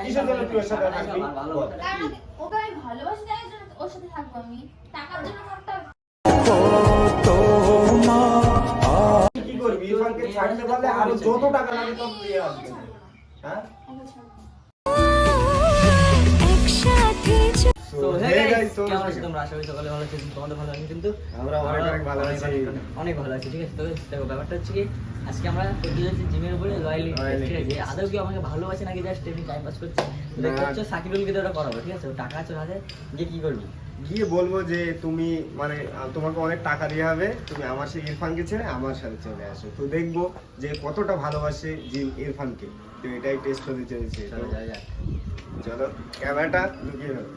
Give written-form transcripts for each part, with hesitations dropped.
কিসের জন্য তুই ওর সাথে থাকবি? কারণ ওকে আমি ভালোবাসি তাই জন্য ওর সাথে থাকবো আমি। টাকার জন্য থাকতে হবে। কি করবি? ইরফানকে ছাড়তে পারলে আরো যত টাকা লাগে তত দিয়ে আসবে। হ্যাঁ? তো হে গাইস কেমন আছো তোমরা? আশা করি সকালে ভালো আছো, তোমাদের ভালো আছে কিন্তু আমরা অনেক ভালো আছি। অনেক ভালো আছি, ঠিক আছে। তো দেখো ব্যাপারটা হচ্ছে কি আজকে আমরা করতে যাচ্ছি জিমের উপরে লয়ালি, ঠিক আছে। আদৌ কি আমাকে ভালোবাসে নাকি জাস্ট এমনি টাইম পাস করছে? দেখতে হচ্ছে সাকিবুলকে তো ওটা করাবো, ঠিক আছে। ও টাকা আছে হাতে, গিয়ে কি করবি? গিয়ে বলবো যে তুমি মানে তোমাকে অনেক টাকা দেওয়া হবে, তুমি আমার সেই ইরফানকে ছেড়ে আমার সাথে চলে আসো। তো দেখবো যে কতটা ভালোবাসে যে ইরফানকে। তো এটাই টেস্ট হতে চলেছে। চলো যাই যাক। চলো ক্যামেরাটা লুকিয়ে দাও।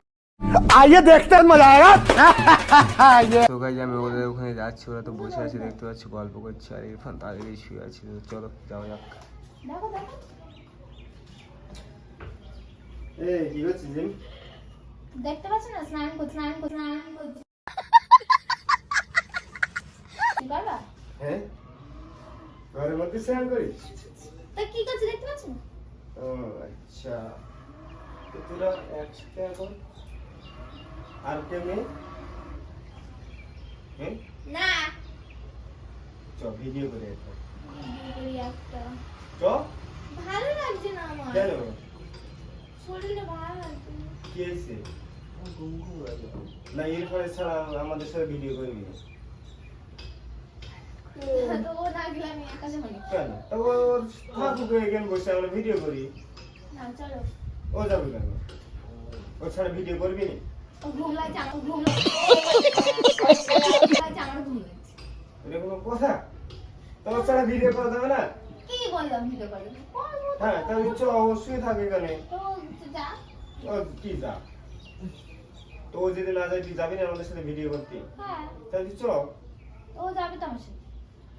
आइए देखते हैं मजा आएगा। তো গাইজ আমি ওদের ওখানে যাচ্ছি, ওরা তো বসে আছে দেখতে পাচ্ছি, গল্প করছে, আর ইরফান তাদেরই শুয়ে আছে। তো চলো যাওয়া যাক। দেখো দেখো এই কি হচ্ছে জিম? দেখতে পাচ্ছ না? স্নান করছে। কি করবা? হ্যাঁ ঘরের মধ্যে স্নান করিস? তা কি করছে দেখতে পাচ্ছ না? ও আচ্ছা, তো তোরা একসাথে এখন আর কেমনি? হ্যাঁ না চ ভিডিও করে একটা ভিডিও একটা চ। ভালো লাগছে না আমার। কেন? শরীরটা ভালো লাগছে না। কি হয়েছে? না ইরফানের ছাড়া আমাদের সাথে ভিডিও করবি না তো ও না গেলে আমি একা যাবো না। কেন? তো ওর থাকুক এখানে বসে আমরা ভিডিও করি। না চলো। ও যাবে কেন? ও ছাড়া ভিডিও করবি না? ও ঘুম লাগছে আমার ঘুম লাগছে। এটা কোনো কথা? তোমার ছাড়া ভিডিও করা যাবে না? কি বললাম ভিডিও করে? হ্যাঁ তাহলে চ, অবশ্যই থাকে এখানে। তো যা। ও কি যা? তো ও যদি না যায় তুই যাবি না আমাদের সাথে ভিডিও করতে? হ্যাঁ তাহলে চ। ও যাবে তো আমার সাথে।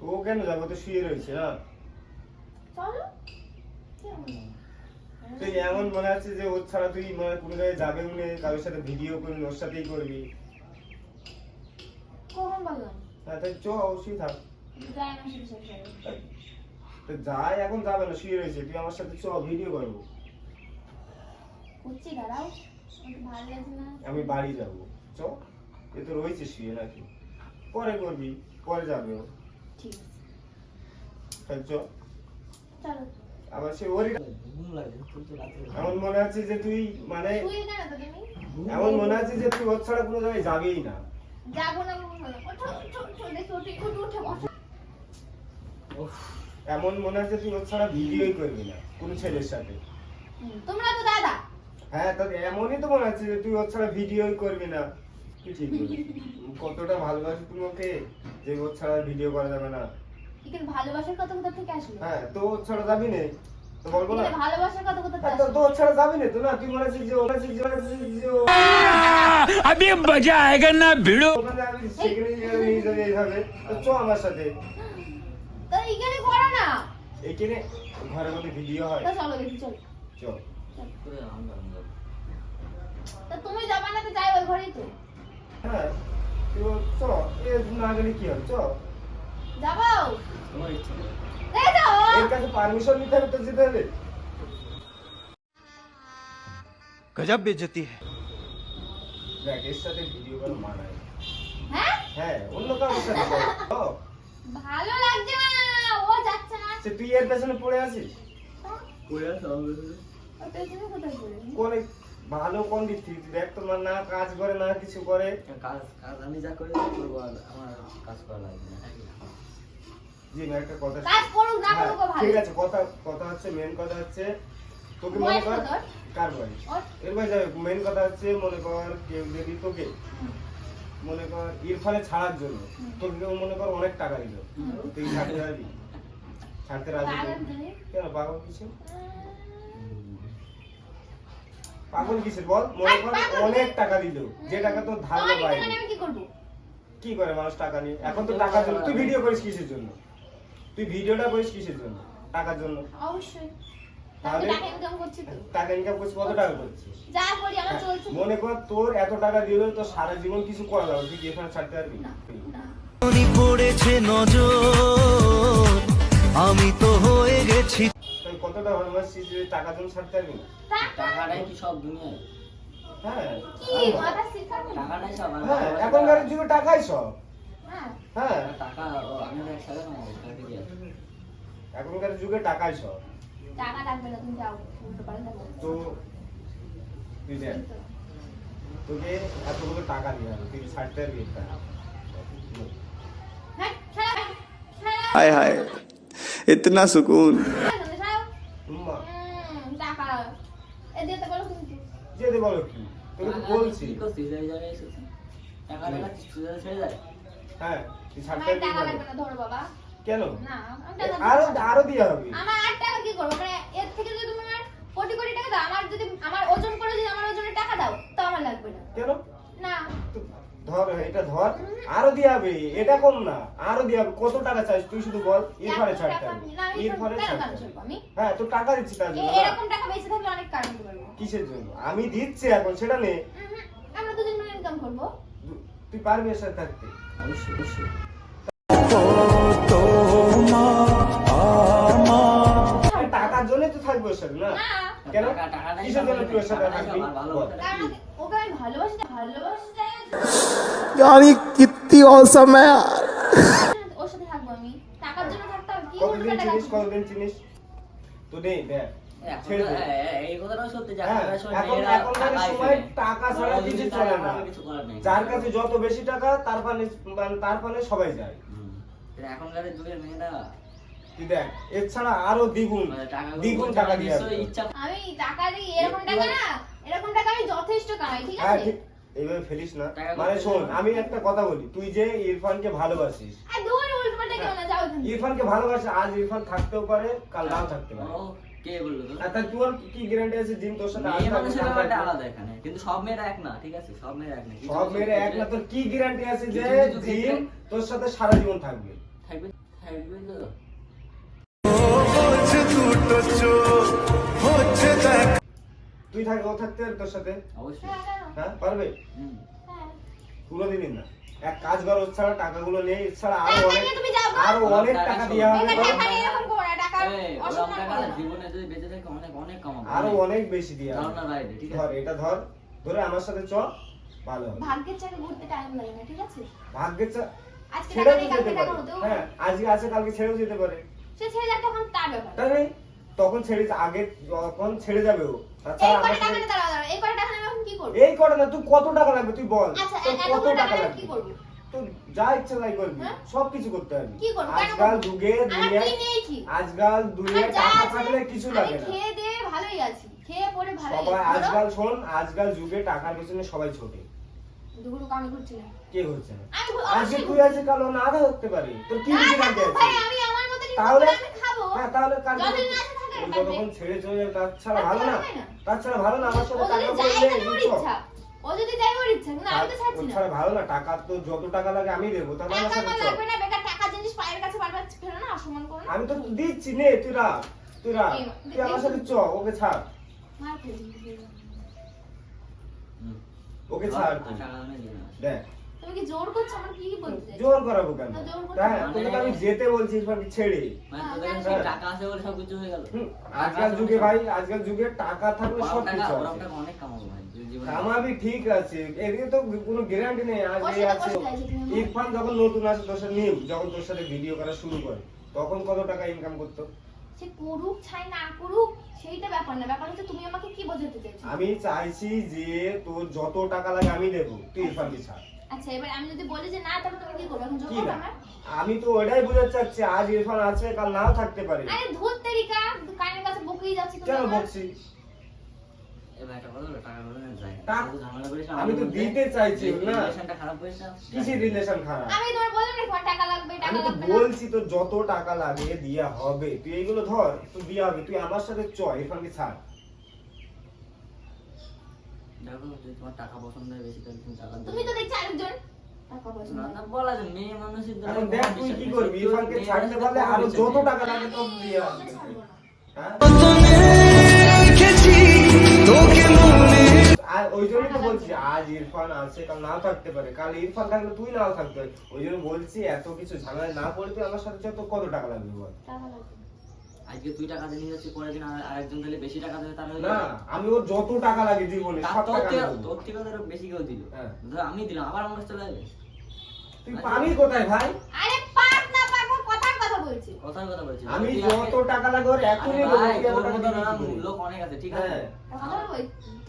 ও কেন যাবে? ও তো শুয়ে রয়েছে না। চলো। তুই এমন মনে আছে যে ওর ছাড়া তুই মানে কোনো জায়গায় যাবে মনে কারোর সাথে ভিডিও করবি, ওর সাথেই করবি? কখন বললাম? হ্যাঁ তাই চ, অবশ্যই থাক। যাই আমার সাথে শেষ হবে। তো যাই, এখন যাবে না, শুয়ে রয়েছে। তুই আমার সাথে চ, ভিডিও করবো। করছি দাঁড়াও। আমাকে ভালো লাগছে না। আমি বাড়ি যাব। চ, এ তো রয়েছে শুয়ে নাকি, পরে করবি, পরে যাবে ও। ঠিক আছে তাই চ। চলো। আবার সে ওরই ঘুম লাগে কিন্তু রাতে এমন মনে আছে যে তুই মানে শুয়ে কেন তোকে আমি? এমন মনে আছে যে তুই ওর ছাড়া কোনো জায়গায় যাবেই না। যাবো না বলবো না। ওঠো দেখো উঠে বসো। এমন মনে আছে তুই ওর ছাড়া ভিডিওই করবি না কোনো ছেলের সাথে। তোমরা তো দাদা। হ্যাঁ তোর এমনই তো মনে আছে যে তুই ওর ছাড়া ভিডিওই করবি না। তুই ঠিক বলিস। কতটা ভালোবাসি তুমি ওকে যে ওর ছাড়া ভিডিও করা যাবে না। এখানে ভালোবাসার কথা কোথা থেকে আসলো? হ্যাঁ তো ওর ছাড়া যাবি না তো বলবো না? এখানে ভালোবাসার কথা কোথা থেকে হ্যাঁ, তো আসলো? তো ওর ছাড়া যাবি না তো? না তুই মনে আছিস যে अभी मजा आएगा ना भिड़ो। ওখানে আমি সেখানে নিয়ে যাবি এইভাবে। তো চ আমার সাথে। তো এখানে করো না। এখানে ঘরের মধ্যে ভিডিও হয়। তো চলো দেখি চলো। চ। তো তুমি যাবা না তো যাই ওই ঘরেই তো। হ্যাঁ তো চ, এ না গেলে কি হবে? চ। যাবো। তোমার ইচ্ছা। দেখে যাও। এর কাছে পারমিশন নিতে হবে তো যেতে হবে। गजब बेइज्जती है। দেখ এর সাথে ভিডিও করা মানায়। হ্যাঁ? হ্যাঁ অন্য কারোর সাথে কর। চ। ভালো লাগছে না। ও যাচ্ছে না। সে তুই এর পেছনে পড়ে আছিস। কইরা সব ও পেছনে কোথায় পড়ে? কোন ভালো কোন দিক থেকে? দেখ তোমার না কাজ করে না কিছু করে। কাজ আমি যা করে করবো, আর আমার কাজ করা লাগবে না। জি না একটা কথা। কাজ করুক না হ্যাঁ, করুক ও ভালো। ঠিক আছে, কথা হচ্ছে মেন কথা হচ্ছে তোকে মনে বয়স কর কত ওর? কার বয়স ওর? এর বয়স মেন কথা হচ্ছে মনে কর কেউ যদি তোকে মনে কর ইরফানে ছাড়ার জন্য তোকে কেউ মনে কর অনেক টাকা দিল, তুই ছাড়তে পারবি? ছাড়তে রাজি পাগল হবি? তুমি? কেন পাগল কিসে? পাগল কিসে বল? মনে কর অনেক টাকা দিল, যে টাকা তোর ধারণা তোমার বাইরে। এখানে আমি কি করব? কি করে মানুষ টাকা নিয়ে? এখন তো টাকার জন্য। তুই ভিডিও করিস কিসের জন্য? তুই ভিডিওটা করিস কিসের জন্য? টাকার জন্য। অবশ্যই। তাহলে টাকা ইনকাম করছি তো। টাকা ইনকাম করছিস, কত টাকা করছিস? যা করি আমার চলছে। মনে কর তোর এত টাকা দিলে তো সারা জীবন কিছু করা যাবে, তুই কি এখানে ছাড়তে পারবি? না। পড়েছে নজর, আমি তো হয়ে গেছি। তোর কত এতটা ভালোবাসিস যে টাকা জন্য ছাড়তে পারবি না? টাকাটাই কি সব দুনিয়ায়? হ্যাঁ কি মাথা শিখাবে? টাকাটাই সব। আর হ্যাঁ ভালোবাসা এখনকার যুগে টাকাই সব। হ্যাঁ হ্যাঁ টাকা আমি তো একসাথে না টাকা কি আছে? এখনকার যুগে টাকাই সব। টাকা লাগবে না, তুমি যাও উল্টো পাল্টা বলো। তো তুই দেখ, তোকে এতগুলো টাকা দিয়ে হবে, তুই ছাড়তে পারবি এটা? হ্যাঁ ছাড়া ছাড়া हाय हाय इतना सुकून ছাড়া উম্মা, টাকা এ দিতে বলো কিন্তু যেতে বলো কি, তোকে তো বলছি। কি করছিস এই জায়গায় এসেছিস? টাকা দেখাচ্ছিস সোজা ছেড়ে যায়? হ্যাঁ তুই ছাড়তে আমার পারবি টাকা না? লাগবে না, ধরো বাবা। কেন? না আমি টাকা আরো দিতে পারবো না। আরো দিয়ে হবে। আমার 8 টাকা কি করবো? মানে এর থেকে যদি তুমি আমার কোটি কোটি টাকা দাও, আমার যদি আমার ওজন করে যদি আমার ওজনের টাকা দাও, তো আমার লাগবে না। কেন? না তো ধর এটা ধর, আরো দিয়ে হবে, এটা কম না, আরো দিয়ে হবে। কত টাকা চাইছ তুই শুধু বল, এরপরে ছাড়তে হবে, এরপরে ছাড়তে হবে। আমি হ্যাঁ তো টাকা দিচ্ছি তার জন্য না? এরকম টাকা বেঁচে থাকলে অনেক কারণ দিতে পারবো। কিসের জন্য? আমি দিচ্ছি এখন, সেটা নে। আমরা দুজন মিলে ইনকাম করবো। তুই পারবি এর সাথে থাকতে? অবশ্যই অবশ্যই। টাকার জন্যই তো থাকবো ওর সাথে না? না কেন? টাকাটাই কিসের জন্য তুই ওর সাথে টাকাটাই থাকবি? সব, আর ভালো বল। কথা কারণ কি? ওকে আমি ভালোবাসি, ভালোবাসি তাই यार ये कितनी औसम है यार ওর সাথে থাকবো আমি। টাকার জন্য থাকতে হবে কি? কতদিন উল্টো টাকা চিনিস, কতদিন চিনিস? তো নে দেখ, এখন ছেড়ে দে। এই কথাটাও সত্যি যে হ্যাঁ, এখনকার সময় এখন মেয়েরা এখনকার টাকায় সময় ফেলে। টাকা ছাড়া বড় কিছু যদি চলে তার না। আমার কিছু করার নেই। যার কাছে যত বেশি টাকা তার পানে সবাই যায়। হুম। কিন্তু এখনকার যুগের মেয়েরা তুই দেখ, এছাড়া আরো দ্বিগুণ মানে দ্বিগুণ টাকা দিয়ে নিশ্চয়ই আসবে। ইচ্ছা আমি টাকা দিই, এরকম টাকা না, এরকম টাকা আমি যথেষ্ট কামাই, ঠিক হ্যাঁ আছে? ঠিক, এইভাবে ফেলিস না। টাকা মানে করতে শোন, হবে। আমি একটা কথা বলি, তুই যে ইরফানকে ভালোবাসিস, আর দূর উল্টো পাল্টা কেউ না, যাও এখান থেকে। ইরফানকে ভালোবাসে, আজ ইরফান থাকতেও পারে, কাল নাও থাকতে পারে। ও, কে বললো তো? আর তার তোর কি গ্যারান্টি আছে জিম তোর সাথে আজ মেয়ে থাকবে, মানুষের কাল ব্যাপারটা থাকবে? আলাদা এখানে, কিন্তু সব মেয়েরা এক না, ঠিক আছে? সব মেয়েরা এক না। কিছু সব কিছু মেয়েরা এক না, ক্ষেত্রে তোর কি গ্যারান্টি আছে যে কিছু কিছু জিম ক্ষেত্রে- তোর সাথে সারা জীবন থাকবে? থাকবে থাকবে তো। তুই থাকবে, ও থাকতে পারবে তোর সাথে? অবশ্যই। হ্যাঁ, কেন? হ্যাঁ পারবে? হুম। হ্যাঁ। কোনোদিনই না। এক কাজ কর, ওর ছাড়া টাকাগুলো নেই, এছাড়া টাকা আরো অনেক নিয়ে তুমি যাও গো। আরো অনেক টাকা দিয়ে হবে, এখানে টাকা নিয়ে এরকম করো না, টাকা এই, ওরম অসম্মান টাকা করো না। জীবনে যদি বেঁচে থাকে অনেক অনেক কামাবো। আরো অনেক বেশি দিয়ে হবে। ধারণা বাইরে, ঠিক ধর আছে? এটা ধর, ধরে আমার সাথে চ, ভালো হবে। ভাগ্যের চাকা ঘুরতে টাইম লাগে না, ঠিক আছে? ভাগ্যের আজকে ছেড়েও টাকা নেই, তো কালকে যেতে টাকা পারে। হতেও হ্যাঁ পারে। আজকে আছে, কালকে ছেড়েও যেতে পারে। সে ছেড়ে যাক, তখন তার ব্যাপার। তাই না? তখন ছেড়ে আগে যখন ছেড়ে যাবে ও, এই তাছাড়া কটা আমার টাকা সাথে- নিয়ে দাঁড়াও, দাঁড়াও। এই কটা টাকা নিয়ে আমি এখন কি করবো? এই করে না, তুই কত টাকা লাগবে তুই বল। আচ্ছা, তোর কত এতগুলো টাকা টাকা নিয়ে লাগবে? কি করবো? তুই যা ইচ্ছা তাই করবি, হ্যাঁ? সবকিছু করতে পারবি। কি করবো? কেন আজকাল করবো? যুগে আমার দুনিয়ায়, কি নেই কি? আজকাল আমার দুনিয়ায় যা টাকা আছে, থাকলে কিছু আমি লাগে না। খেয়ে দিয়ে ভালোই আছি, খেয়ে পরে ভালোই সবাই আছি। আজকাল শোন, আজকাল যুগে টাকার পেছনে সবাই ছোটে। দুগুলো আমি ঘুরছি না। কে হচ্ছে না? আমি আজকে অবশ্যই তুই আছে, কাল ও না থাকতে পারে। তোর কি না, বেশি না, লাগে আছে? ভাই, আমি আমার মতো নিয়ে তাহলে আমি খাবো। হ্যাঁ তাহলে কাল যতদিন না আছে থাকে, ও থাকবে। যতক্ষণ ছেড়ে চলে যাবে, তার ছাড়া ভালো না? হয় না। তার ছাড়া ভালো না? আমার ও সাথে যদি টাকা যায় পড়লে তাহলে ওর বুঝছো? ইচ্ছা। ও যদি যায় ওর ইচ্ছা, কিন্তু আমি তো ছাড়ছি ওর না। ছাড়া ভালো না? টাকা তো যত টাকা লাগে আমি দেবো, তাহলে আমার টাকা সাথে আমার চল। লাগবে না, বেকার টাকা জিনিস পায়ের কাছে বারবার ফেলো না, অসম্মান করো না। আমি তো দিচ্ছি, নে তুই রাখ, তুই রাখ, এই, তুই আমার সাথে চ, ওকে ছাড়, মার খেয়েছি। হুম। ওকে ছাড় আর তুই। টাকা আমি দিই না। দেখ তুমি কি জোর করছো? আমার কি বলতে চাইছো? জোর করাবো কেন? না, জোর করতে হ্যাঁ হবে। তোকে তো আমি যেতে বলছি ইরফানকে ছেড়ে। মানে হ্যাঁ, তোদের জানি। কাছে টাকা আছে বলে সব কিছু হয়ে গেল। হুম, আজকাল যুগে ভাই, আজকাল যুগে টাকা থাকলে সব টাকা কিছু ওরম আছে। টাকা অনেক কামাবো ভাই জীবনে। কামাবি ঠিক আছে, এদিকে তো কোনো গ্যারান্টি নেই। আজ ওর এই সাথে আছে, বসে গেছে তুমি। ইরফান যখন নতুন আসে তোর সাথে নিউ, যখন তোর সাথে ভিডিও করা শুরু করে, তখন কত টাকা ইনকাম করতো? সে করুক ছাই না করুক সেইটা ব্যাপার না, ব্যাপার হচ্ছে তুমি আমাকে কি বোঝাতে চাইছো? আমি চাইছি যে তোর যত টাকা লাগে আমি দেবো, তুই ইরফানকে ছাড়। আচ্ছা, এবার আমি যদি বলি যে না, তাহলে তুমি কি করবে? এখন জোর কি করবে না? আমার? আমি তো ওটাই বোঝাতে চাচ্ছি, আজ ইরফান আছে, কাল নাও থাকতে পারে। আরে ধুর তেরিকা, কানের কাছে বকেই যাচ্ছে তুমি কেন আমার। বকছি? এবার একটা কথা বলো, টাকা বলে না যায় না। টাকা- তুই ঝামেলা করিস না আমি তো আমাদের মধ্যে। দিতে চাইছি এই না। রিলেশনটা খারাপ করিস না। কিসের রিলেশন খারাপ? আমি তোমার বললাম না তোমার টাকা লাগবে, টাকা আমি তো লাগবে না। বলছি তো যত টাকা লাগে দিয়া হবে, তুই এগুলো ধর, তুই দিয়া হবে, তুই আমার সাথে চ, ইরফানকে ছাড়। দেখো যদি তোমার টাকা পছন্দ হয় বেশি তাহলে তুমি টাকা তুমি তো দেখছি আরেকজন টাকা পয়সা না নাই। না বলা যায় মেয়ে মানুষের দ্বারা এখন দেখ তুই কি করবি, ইরফানকে ছাড়তে পারলে আরো যত টাকা লাগে তত দিয়া হবে। ছাড়বো না। হ্যাঁ? আর ওই জন্যই তো বলছি, আজ ইরফান আছে, কাল নাও থাকতে পারে, কাল ইরফান থাকলে তুই নাও থাকতে পারে। ওই জন্য বলছি এত কিছু ঝামেলা না পড়ে তুই আমার সাথে যত কত টাকা লাগবে বল। টাকা লাগবে না। আজকে তুই টাকা দিয়ে নিয়ে যাচ্ছিস, পরের দিন আরেকজন দিলে বেশি টাকা দেবে, তাহলে না আমি ওর যত টাকা লাগে জীবনে সব টাকা আমি দেবো। তোর থেকে ধরো বেশি কেউ দিল, হ্যাঁ। ধর আমি দিলাম, আবার আমার কাছে চলে যাবে। তুই পাবি কোথায় ভাই? আরে পাক না পাক ও কথার কথা বলছি। কথার কথা বলছি আমি তুই যত টাকা লাগে ওর এখনই আরে দেবো, ভাই, তুই আমার তোর টাকা মতো দিবি না, কি করে? লোক অনেক আছে, ঠিক আছে? হ্যাঁ। কথা বলবো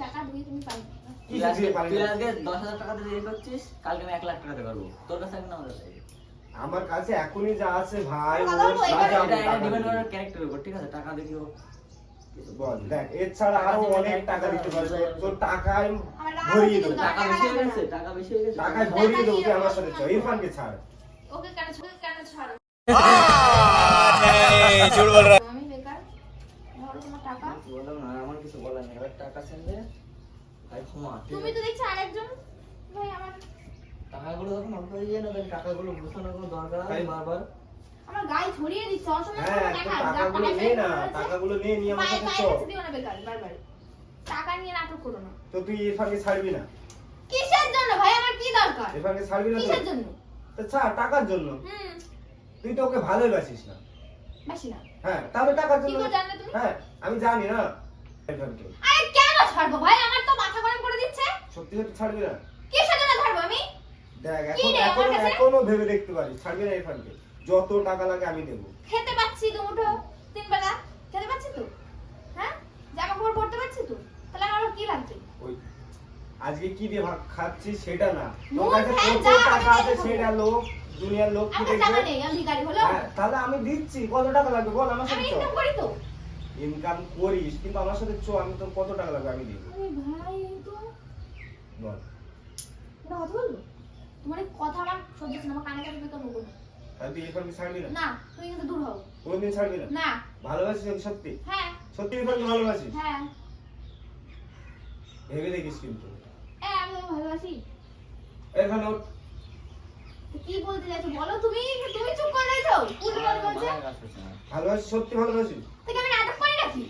টাকা দিয়ে তুমি পাই না। কি তুই দিয়ে পারি তুই না? আজকে 10,000 টাকা দিয়ে ইয়ে করছিস, কালকে আমি 1 লাখ টাকা দিতে পারবো, তোর কাছে এখন আমার কাছে। আমার কাছে এখনই যা আছে ভাই কথা ওর বলবো, সাথে এবার আমি এটা টাকা ডিপেন্ড দেবো। করে ক্যারেক্টারের উপর, ঠিক আছে? টাকা দেখিও বল দেখ এছাড়া আরো অনেক টাকা দিতে পারবে, তোর টাকায় আমার টাকা ভরিয়ে দিতে দেবো, দাও। টাকা বেশি হয়ে গেছে, টাকা বেশি হয়ে গেছে। টাকায় ভরিয়ে দেবো, তুই আমার সাথে চল, ইরফানকে ছাড়। ওকে কেন ছাড়ো? झूठ बोल रहा है। আমি বেকার। ধরো তোমার টাকা। বললাম না, আমার কিছু বলার নেই, এবার টাকা সেন্ডে ভাই ক্ষমা, ঠিক তুমি আছে? তো দেখছি আরেকজন ভাই আমার টাকাগুলো যখন অল্প হয়ে যায় না, তখন টাকাগুলো ঘোষণার কোনো দরকার ভাই। নেই বারবার। আমার গায়ে ছড়িয়ে দিচ্ছে অসময়ে হ্যাঁ কোনো তুই টাকা টাকাগুলো টাকা নে না, বের করেছে। টাকাগুলো নিয়ে নিয়ে আমার সাথে পায়ে চল। কাছে দিও না বেকার বারবার। টাকা নিয়ে নাটক করো না। তো তুই ইরফানকে ছাড়বি না? কিসের জন্য ভাই আমার কি দরকার? ইরফানকে ছাড়বি না তো? কিসের জন্য? তো ছাড়, টাকার জন্য। তুই তো ওকে ভালোবাসিস না। বেশি না। হ্যাঁ তাহলে টাকার কি জন্য। করে জানলে তুমি? হ্যাঁ আমি জানি না ইরফানকে। আরে কেন ছাড়বো ভাই? আমার তো মাথা গরম করে দিচ্ছে। সত্যি সত্যি ছাড়বি না? কিসের জন্য ছাড়বো আমি? দেখ কি এখন রে, আমার কাছে? এখনো ভেবে দেখতে পারিস, ছাড়বি না ইরফানকে? যত টাকা লাগে আমি দেবো। খেতে পাচ্ছি তো মুঠো 3 বেলা। খেতে পাচ্ছি তো? হ্যাঁ? জামা কাপড় পরতে পাচ্ছি তো? তাহলে আমার আর কি লাগবে? ওই আজকে কি দিয়ে ভাত খাচ্ছিস সেটা না, তোর নুন, কাছে ফ্যান, কত যা টাকা আমি আছে দেবো। সেটা লোক দুনিয়ার লোক কি আমার টাকা দেখবে? নেই, আমি ভিখারি হলো। হ্যাঁ তাহলে আমি দিচ্ছি, কত টাকা লাগবে বল আমার আমি সাথে চল। ইনকাম করি তো। ইনকাম করিস কিন্তু আমার সাথে চল, আমি তোর কত টাকা লাগবে আমি দিব। আরে ভাই এই তো বল। এটা কথা বলবো? তোমার এই কথা আমার সহ্য হচ্ছে না, আমার কানে কানে বেকার বলবো না। তাহলে তুই ইরফানকে ছাড়বি না? না, তুমি কিন্তু দূর হও। কোনদিন ছাড়বি না? না। ভালোবাসিস ওকে সত্যি? হ্যাঁ, সত্যি ইরফানকে ভালোবাসিস? হ্যাঁ। ভেবে দেখিস কিন্তু। আমি তোমাকে ভালোবাসি। এখানে ওর তো কি বলতে চাইছো বলো তুমি? তুমি চুপ করে রয়েছো। উল্টো পাল্টা বলছে। মাথায় কাজ করছে না। ভালোবাসিস, সত্যি ভালোবাসিস? থেকে আমি নাটক করি নাকি?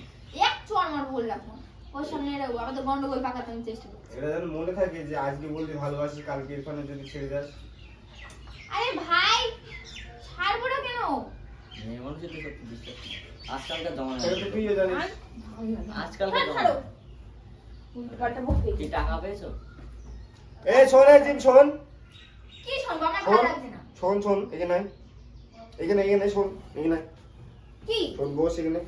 এক চোর মারবো বলে রাখো। ওর সামনে এরকম আমাদের গন্ডগোল পাকাতে আমি চেষ্টা করছি। এটা যেন মনে থাকে যে আজকে বলবি ভালোবাসিস, কালকে ইরফানের যদি ছেড়ে যাস। আরে ভাই ছাড়বো না কেন? মেয়ে মানুষের তো সত্যি বিশ্বাস নেই। আজকালকার জমানা সেটা তো তুইও জানিস। আজকালকার ছাড়ো, ছাড়ো। জমানা। উল্টো পাল্টা বকবে। কি টাকা পেয়েছো? শোন জিম শোন কি শুনবো? আমার শোন ভালো লাগছে না। শোন শোন এখানে আয়। এখানে শোন, এখানে আয়। কি? শোন বস এখানে।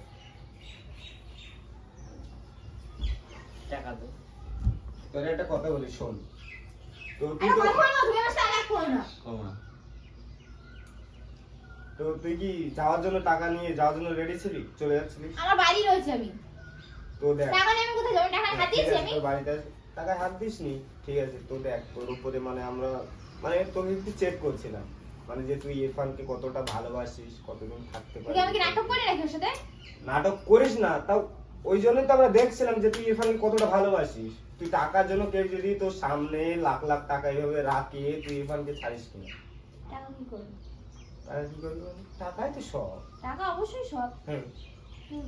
টাকা দে। তোর একটা কথা বলি শোন। তো তুই আরে তো কথা বলো, তুমি আমার সাথে আলাপ করো না। ক্ষমা। তো তুই কি যাওয়ার জন্য টাকা নিয়ে যাওয়ার জন্য রেডি ছিলি, চলে যাচ্ছিলি? আমার বাড়ি রয়েছে আমি। তো দেখ টাকা নিয়ে আমি কোথায় যাবো? টাকা হাত ঠিক দিয়েছি আছে, আমি। তোর বাড়িতে টাকায় হাত দিসনি, ঠিক আছে। তো দেখ তোর উপরে মানে আমরা মানে তোকে একটু চেক করছিলাম, মানে যে তুই ইরফানকে কতটা ভালোবাসিস, কতদিন থাকতে তুমি আমি কি নাটক পারিস। করি নাকি ওর সাথে? নাটক করিস না, তাও ওই জন্যই তো আমরা দেখছিলাম যে তুই ইরফানকে কতটা ভালোবাসিস। তুই টাকার জন্য কেউ যদি তোর সামনে লাখ লাখ টাকা এইভাবে রাখে, তুই ইরফানকে ছাড়িস কিনা? টাকা কি করবো? টাকা কি করবি মানে? টাকাই তো সব। টাকা অবশ্যই সব। হ্যাঁ হুম।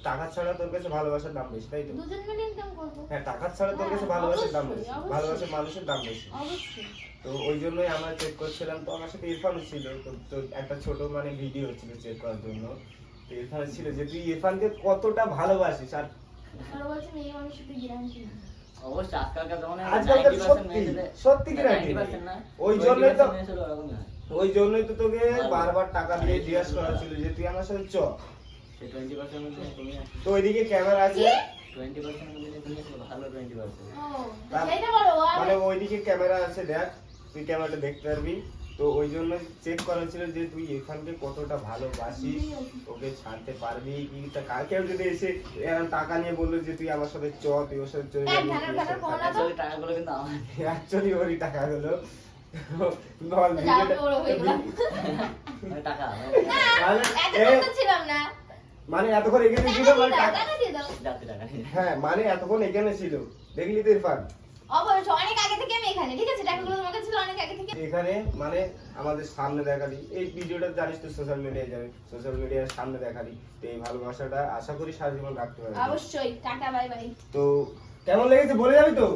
টাকা ছাড়া তোর কাছে ভালোবাসার দাম বেশি, তাই তো? দুজন মিলে ইনকাম করবো। হ্যাঁ টাকা ছাড়া তোর কাছে হ্যাঁ, ভালোবাসার দাম অবশ্যই, বেশি, অবশ্যই। ভালোবাসার মানুষের দাম বেশি। অবশ্যই। তো ওই জন্যই আমরা চেক করছিলাম, তো আমার সাথে ইরফানও ছিল। তো একটা ছোট মানে ভিডিও ছিল চেক করার জন্য। তো ইরফান ছিল যে তুই ইরফানকে কতটা ভালোবাসিস। আর ওরা বলছে মেয়ে মানুষের সাথে গ্যারান্টি না। অবশ্যই আজকালকার জমানায় আজকালকার 90% সত্যি মেয়েদের- সত্যি কি 90% না, ওই জন্যই তো 20% মেয়ে ছিল ওরকমই হয়। ওই জন্যই তো তোকে বারবার। বারবার টাকা দিয়ে জিজ্ঞাসা করা ছিল যে তুই আমার সাথে চ। সেই 20% মধ্যে তুমি তো ওইদিকে ক্যামেরা আছে, 20% মধ্যে তুমি আসলে ভালো 20%। ও, সেইটা বলো। মানে ওইদিকে ক্যামেরা আছে, দেখ তুই ক্যামেরাটা দেখতে পারবি। তো ওই জন্য চেক করা ছিল যে তুই ইরফানকে কতটা ভালোবাসিস, ওকে ছাড়তে পারবি কি। কেউ যদি এসে এরকম টাকা নিয়ে বললো যে তুই আমার সাথে চ, তুই ওর সাথে চলে যাবি, ঘাটার ঘাটার করো না তো। আসলে টাকাগুলো কিন্তু আমার। অ্যাকচুয়ালি ওরই টাকাগুলো বল তো যাও, ওরা হয়ে গেলাম। মানে টাকা মানে এতক্ষণ তো ছিলাম না। মানে এতক্ষণ এখানে ছিল মানে টাকা। টাকা দিয়ে দাও। যাতে টাকা নেই। হ্যাঁ মানে এতক্ষণ এখানে ছিল, দেখলি তো ইরফান? অবশ্যই অনেক আগে থেকে আমি এখানে, ঠিক আছে? টাকাগুলো তোমার কাছে ছিল অনেক আগে থেকে। এখানে মানে আমাদের সামনে দেখালি, এই ভিডিওটা জানিস তো সোশ্যাল মিডিয়ায় যাবে, সোশ্যাল মিডিয়ার সামনে দেখালি। তো এই ভালোবাসাটা আশা করি সারা জীবন রাখতে পারবি। অবশ্যই। Tata, bye bye. তো কেমন লেগেছে বলে যাবি তো?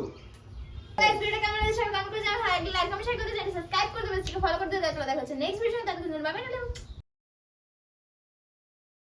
গাইস, ভিডিওটা কেমন লেগেছে সবাই কমেন্ট করে জানাও। লাইক কমেন্ট শেয়ার করে জানি, সাবস্ক্রাইব করে দেবেন, ফলো করে দেবেন। দেখা হচ্ছে নেক্সট ভিডিও। তাদের জন্য বাই বাই।